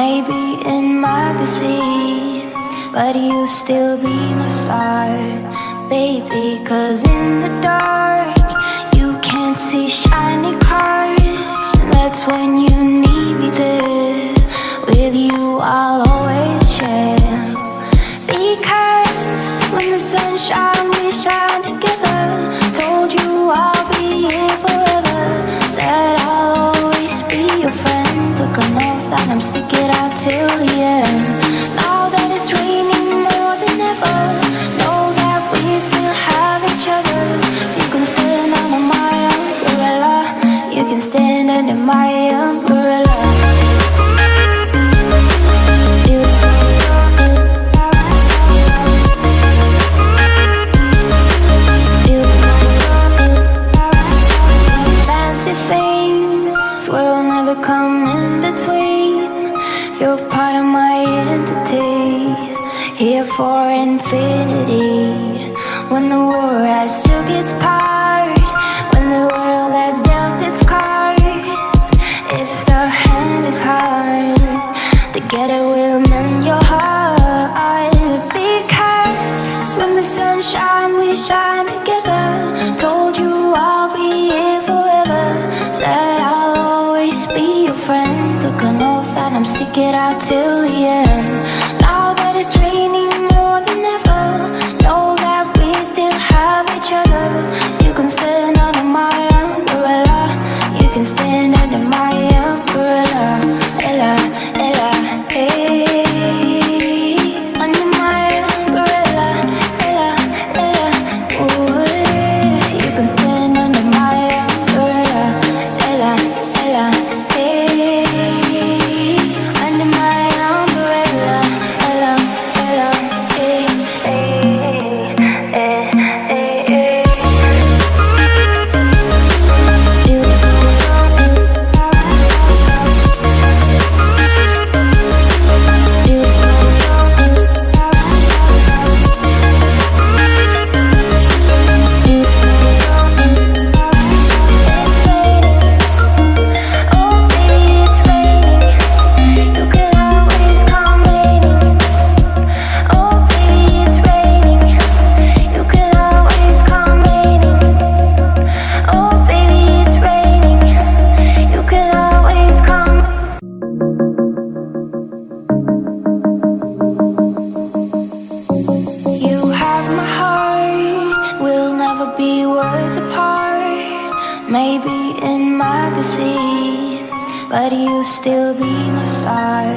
maybe in magazines, but you still be my star, baby. 'Cause in the dark, you can't see shiny cars, and that's when you need me there. With you, I'll always share. Because when the sun shines, we shine together. Told you I'll be here forever. Said I'll always be your friend. Took an oath that I'm stick it out till the end. Now that it's raining more than ever, know that we still have each other. You can stand under my umbrella. You can stand under my umbrella. Come in between. You're part of my entity, here for infinity. When the war has took its part, when the world has dealt its cards, if the hand is hard, together we'll mend your heart. Because when the sun shines, we shine together. Told you I'll be here forever. Said I'll be your friend. Took an oath that I'm stick it out till the end. Now that it's raining more than ever, know that we still have each other. You can stand under my umbrella. You can stand under my umbrella. Ella, Ella, hey. Under my umbrella. Ella, Ella, ooh. You can stand under my umbrella. Ella, Ella. Maybe in magazines, but you still be my star,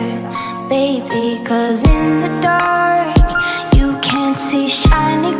baby. 'Cause in the dark, you can't see shiny